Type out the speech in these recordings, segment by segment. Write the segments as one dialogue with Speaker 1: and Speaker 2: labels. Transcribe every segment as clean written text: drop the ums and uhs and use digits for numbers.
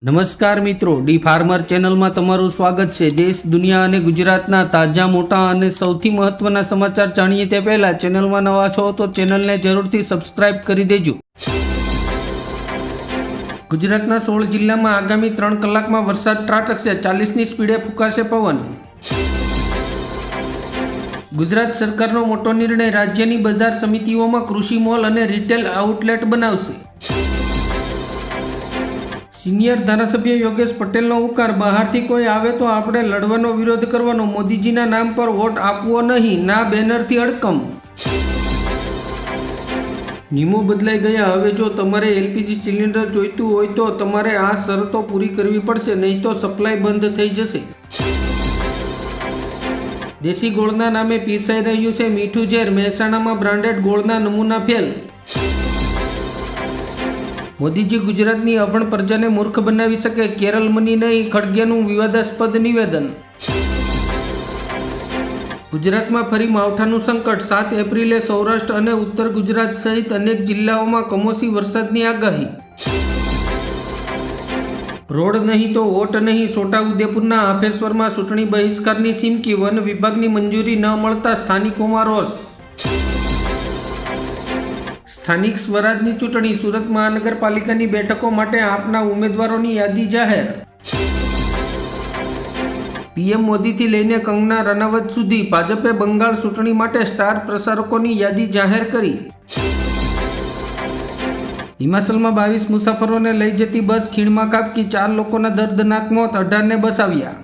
Speaker 1: નમસ્કાર મિત્રો, D farmer ચેનલમાં તમારું સ્વાગત છે। દેશ, દુનિયા અને ગુજરાતના તાજા, મોટા અને સૌથી મહત્વના સમાચાર જાણીએ તે પહેલા ચેનલમાં નવા છો તો ચેનલને જરૂરથી સબસ્ક્રાઇબ કરી દેજો। ગુજરાતના 16 જિલ્લામાં આગામી 3 કલાકમાં વરસાદ ત્રાટકશે, 40ની સ્પીડે ફૂંકાશે પવન। ગુજરાત સરકારનો મોટો નિર્ણય, રાજ્યની બજાર સમિતિઓમાં કૃષિ મોલ અને રિટેલ આઉટલેટ બનાવશે। સિનિયર ધારાસભ્ય યોગેશ પટેલનો ઉકાર, બહારથી કોઈ આવે તો આપણે લડવાનો વિરોધ કરવાનો, મોદીજીના નામ પર વોટ આપવો નહીં, ના બેનરથી અડકમ। નિયમો બદલાઈ ગયા, હવે જો તમારે એલપીજી સિલિન્ડર જોઈતું હોય તો તમારે આ શરતો પૂરી કરવી પડશે, નહીં તો સપ્લાય બંધ થઈ જશે। દેશી ગોળના નામે પીરસાઈ રહ્યું છે મીઠું ઝેર, મહેસાણામાં બ્રાન્ડેડ ગોળના નમૂના ફેલ। મોદીજી ગુજરાતની અભણ પ્રજાને મૂર્ખ બનાવી શકે, કેરલ મની નહીં, ખડગેનું વિવાદાસ્પદ નિવેદન। ગુજરાતમાં ફરી માવઠાનું સંકટ, 7 એપ્રિલે સૌરાષ્ટ્ર અને ઉત્તર ગુજરાત સહિત અનેક જિલ્લાઓમાં કમોસમી વરસાદની આગાહી। રોડ નહીં તો વોટ નહીં, છોટાઉદેપુરના આફેશ્વરમાં ચૂંટણી બહિષ્કારની ચીમકી, વન વિભાગની મંજૂરી ન મળતા સ્થાનિકોમાં રોષ। સ્થાનિક સ્વરાજની ચૂંટણી, સુરત મહાનગરપાલિકાની બેઠકો માટે આપના ઉમેદવારોની યાદી જાહેર। પીએમ મોદીથી લઈને કંગના રનાવત સુધી ભાજપે બંગાળ ચૂંટણી માટે સ્ટાર પ્રચારકોની યાદી જાહેર કરી। હિમાચલમાં 22 મુસાફરોને લઈ જતી બસ ખીણમાં ખાબકી, 4 લોકોના દર્દનાક મોત, 18ને બચાવ્યા।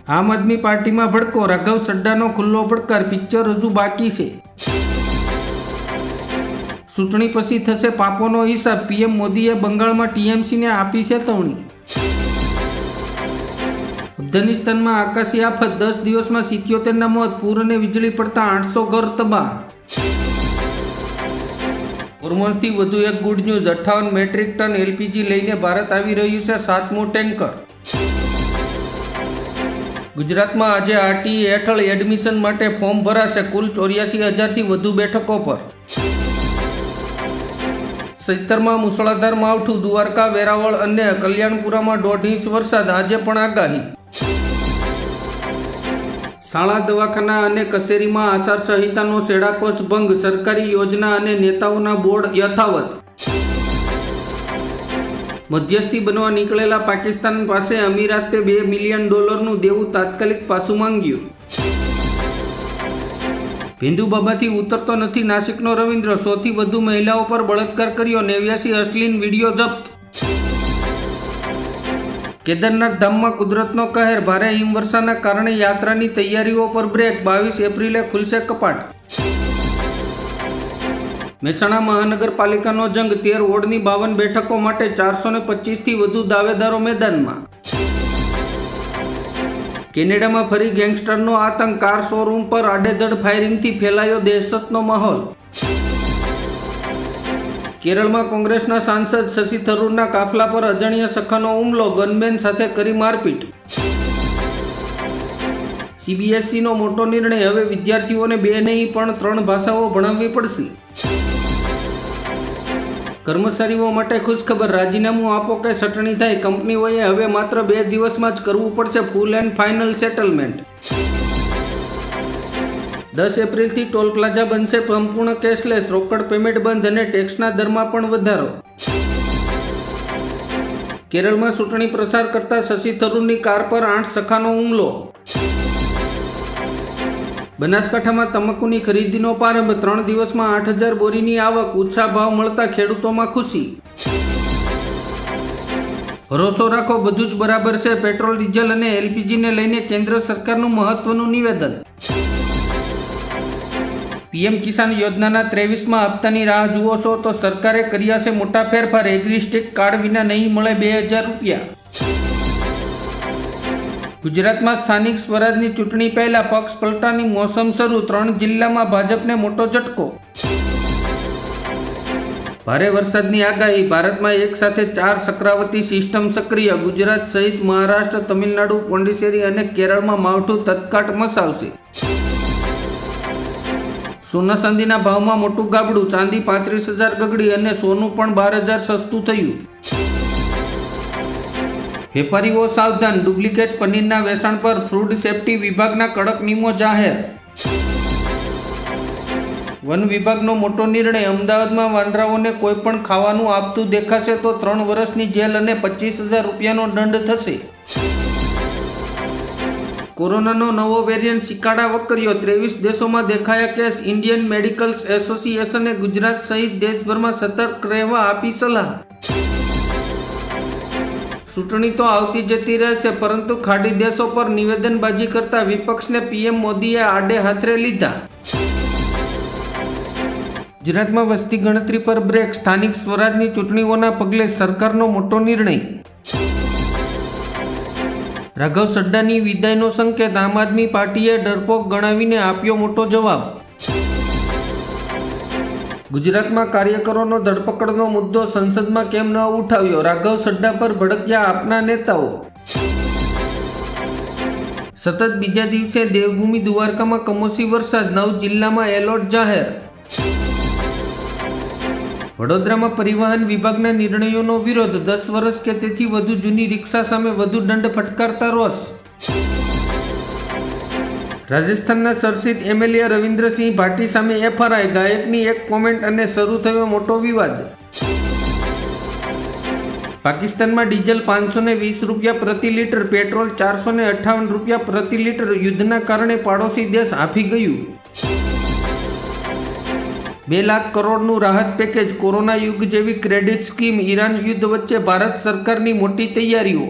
Speaker 1: આમ આદમી પાર્ટીમાં ભડકો, રાઘવ સડ્ડાનો ખુલ્લો પડકાર, પિક્ચર હજુ બાકી છે। ચૂંટણી પછી થશે પાપોનો હિસાબ, પીએમ મોદીએ બંગાળમાં ટીએમસીને આપી ચેતવણી। અફઘાનિસ્તાનમાં આકાશી આફત, 10 દિવસમાં 77ના મોત, પૂર અને વીજળી પડતા 800 ઘર તબાહ। હોર્મોઝથી વધુ એક good news, 58 metric ton LPG લઈને ભારત આવી રહ્યું છે 7મું ટેન્કર। ગુજરાતમાં આજે આરટીઈ હેઠળ એડમિશન માટે ફોર્મ ભરાશે, કુલ 84,000થી વધુ બેઠકો પર। સૈતરમાં મુશળધાર માવઠું, દ્વારકા, વેરાવળ અને કલ્યાણપુરામાં 1.5 ઇંચ વરસાદ, આજે પણ આગાહી। શાળા, દવાખાના અને કચેરીમાં આચારસંહિતાનો સેડાકોશ ભંગ, સરકારી યોજના અને નેતાઓના બોર્ડ યથાવત। મધ્યસ્થી બનવા નીકળેલા પાકિસ્તાન પાસે અમીરાતે $2 મિલિયન દેવું તાત્કાલિક પાછું માંગ્યું। ભેંદુબાબાથી ઉતરતો નથી નાસિકનો રવિન્દ્ર, 100થી વધુ મહિલાઓ પર બળાત્કાર કર્યો, 89 અશ્લીલ વિડીયો જપ્ત। કેદારનાથ ધામમાં કુદરતનો કહેર, ભારે હિમવર્ષાના કારણે યાત્રાની તૈયારીઓ પર બ્રેક, 22 એપ્રિલે ખુલશે કપાટ। મહેસાણા મહાનગરપાલિકાનો જંગ, 13 વોર્ડની 52 બેઠકો માટે 425થી વધુ દાવેદારો મેદાનમાં। કેનેડામાં ફરી ગેંગસ્ટરનો આતંક, કાર શોરૂમ પર આડેધડ ફાયરિંગથી ફેલાયો દહેશતનો માહોલ। કેરળમાં કોંગ્રેસના સાંસદ શશી થરૂરના કાફલા પર અજાણ્યા સખાનો હુમલો, ગનમેન સાથે કરી મારપીટ। સીબીએસઈનો મોટો નિર્ણય, હવે વિદ્યાર્થીઓને 2 નહીં પણ 3 ભાષાઓ ભણાવવી પડશે। કર્મચારીઓ માટે ખુશખબર, રાજીનામું આપો કે છટણી થાય, કંપનીઓએ હવે માત્ર 2 દિવસમાં જ કરવું પડશે ફૂલ એન્ડ ફાઇનલ સેટલમેન્ટ। 10 એપ્રિલથી ટોલ પ્લાઝા બનશે સંપૂર્ણ કેશલેસ, રોકડ પેમેન્ટ બંધ અને ટેક્સના દરમાં પણ વધારો। કેરળમાં ચૂંટણી પ્રચાર કરતા શશી થરૂરની કાર પર 8 સખાનો હુમલો। બનાસકાંઠામાં તમાકુની ખરીદીનો પ્રારંભ, 3 દિવસમાં 8,000 બોરીની આવક, ઓછા ભાવ મળતા ખેડૂતોમાં ખુશી। ભરોસો રાખો, બધું જ બરાબર છે, પેટ્રોલ, ડીઝલ અને એલપીજીને લઈને કેન્દ્ર સરકારનું મહત્વનું નિવેદન। પીએમ કિસાન યોજનાના 23મા હપ્તાની રાહ જુઓ છો તો સરકારે કર્યા છે મોટા ફેરફાર, એગ્રીસ્ટેક કાર્ડ વિના નહીં મળે 2,000 રૂપિયા। ગુજરાતમાં સ્થાનિક સ્વરાજની ચૂંટણી પહેલા પક્ષ પલટાની મોસમ શરૂ, 3 જિલ્લામાં ભાજપને મોટો ઝટકો। ભારે વરસાદની આગાહી, ભારતમાં એક સાથે 4 ચક્રવાતી સિસ્ટમ સક્રિય, ગુજરાત સહિત મહારાષ્ટ્ર, તમિલનાડુ, પોંડિચેરી અને કેરળમાં માવઠું તત્કાટ મચાવશે। સોના ચાંદીના ભાવમાં મોટું ગાબડું, ચાંદી 35,000 ગગડી અને સોનું પણ 12,000 સસ્તું થયું. વેપારીઓ સાવધાન, ડુપ્લિકેટ પનીરના વેચાણ પર ફૂડ સેફ્ટી વિભાગના કડક નિયમો જાહેર. વન વિભાગનો મોટો નિર્ણય, અમદાવાદમાં વાંદરાઓને કોઈ પણ ખાવાનું આપતું દેખાશે તો 3 વર્ષની જેલ અને 25,000 રૂપિયાનો દંડ થશે. કોરોનાનો નવો વેરિયન્ટ શિકાડા વકર્યો, 23 દેશોમાં દેખાયા કેસ. ઇન્ડિયન મેડિકલ એસોસિએશને ગુજરાત સહિત દેશભરમાં સતર્ક રહેવા આપી સલાહ. ચૂંટણી તો આવતી જતી રહેશે, પરંતુ ખાડી દેશો પર નિવેદનબાજી કરતા વિપક્ષને પીએમ મોદીએ આડે હાથરે લીધા. ગુજરાતમાં વસ્તી ગણતરી પર બ્રેક, સ્થાનિક સ્વરાજની ચૂંટણીઓના પગલે સરકારનો મોટો નિર્ણય. રાઘવ સડ્ડાની વિદાયનો સંકેત, આમ આદમી પાર્ટીએ ડરપોક ગણાવીને આપ્યો મોટો જવાબ. ગુજરાતમાં કાર્યકરોનો ધરપકડનો મુદ્દો સંસદમાં કેમ ન ઉઠાવ્યો, રાઘવ સડ્ડા પર ભડક્યા આપના નેતાઓ. સતત બીજા દિવસે દેવભૂમિ દ્વારકામાં કમોસમી વરસાદ, 9 જિલ્લામાં એલર્ટ જાહેર. વડોદરામાં પરિવહન વિભાગના નિર્ણયોનો વિરોધ, 10 વર્ષ કે તેથી વધુ જૂની રિક્ષા સામે વધુ દંડ ફટકારતા રોષ. રાજસ્થાનના ચર્ચિત એમએલએ રવિન્દ્રસિંહ ભાટી સામે એફઆરઆઈ, ગાયકની એક કોમેન્ટ અને શરૂ થયો મોટો વિવાદ. પાકિસ્તાનમાં ડીઝલ 520 રૂપિયા પ્રતિ લીટર, પેટ્રોલ 458 રૂપિયા પ્રતિ લીટર. યુદ્ધના કારણે પાડોશી દેશ હાંફી ગયું. 2 લાખ કરોડનું રાહત પેકેજ, કોરોના યુગ જેવી ક્રેડિટ સ્કીમ. ઈરાન યુદ્ધ વચ્ચે ભારત સરકારની મોટી તૈયારીઓ.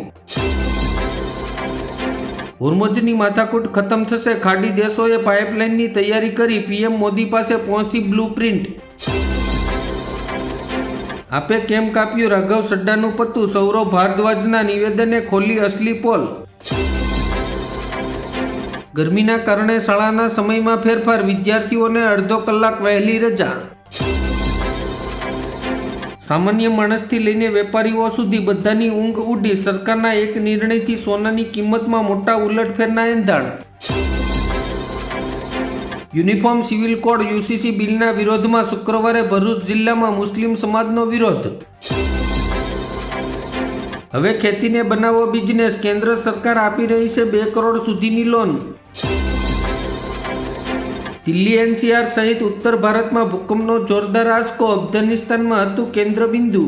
Speaker 1: હોર્મુઝની માથાકૂટ ખતમ થશે, ખાડી દેશોએ પાઇપલાઇનની તૈયારી કરી. પીએમ મોદી પાસે પહોંચી બ્લુપ્રિન્ટ. આપે કેમ કાપ્યું રાઘવ સડ્ડાનું પત્તું, સૌરવ ભારદ્વાજના નિવેદને ખોલી અસલી પોલ. ગરમીના કારણે શાળાના સમયમાં ફેરફાર, વિદ્યાર્થીઓને અડધો કલાક વહેલી રજા. સામાન્ય માણસથી લઈને વેપારીઓ સુધી બધાની ઊંઘ ઉડી. સરકારના એક નિર્ણયથી સોનાની કિંમતમાં મોટા ઉલટફેરના એંધાણ. યુનિફોર્મ સિવિલ કોડ યુસીસી બિલના વિરોધમાં શુક્રવારે ભરૂચ જિલ્લામાં મુસ્લિમ સમાજનો વિરોધ. હવે ખેતીને બનાવો બિઝનેસ, કેન્દ્ર સરકાર આપી રહી છે 2 કરોડ સુધીની લોન. દિલ્હી એનસીઆર સહિત ઉત્તર ભારતમાં ભૂકંપનો જોરદાર આંચકો, અફઘાનિસ્તાનમાં હતું કેન્દ્ર બિંદુ.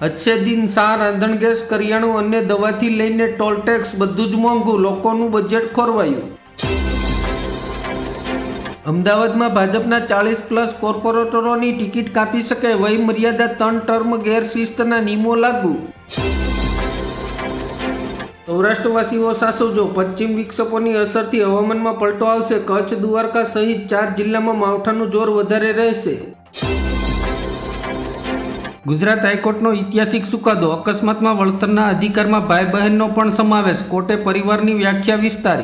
Speaker 1: અચ્છે દિન, શાહ, રાંધણ ગેસ, કરિયાણું અને દવાથી લઈને ટોલ ટેક્સ બધું જ મોંઘું, લોકોનું બજેટ ખોરવાયું. અમદાવાદમાં ભાજપના 40+ કોર્પોરેટરોની ટિકિટ કાપી શકે, વય મર્યાદા 3 ટર્મ, ગેરશિસ્તના નિયમો લાગુ. સૌરાષ્ટ્રવાસીઓ સાચવજો, પશ્ચિમ વિક્ષેપોની અસરથી હવામાનમાં પલટો આવશે. કચ્છ, દ્વારકા સહિત 4 જિલ્લામાં માવઠાનું જોર વધારે રહેશે. ગુજરાત હાઈકોર્ટનો ઐતિહાસિક ચુકાદો, અકસ્માતમાં વળતરના અધિકારમાં ભાઈ બહેનનો પણ સમાવેશ. કોર્ટે પરિવારની વ્યાખ્યા વિસ્તારી.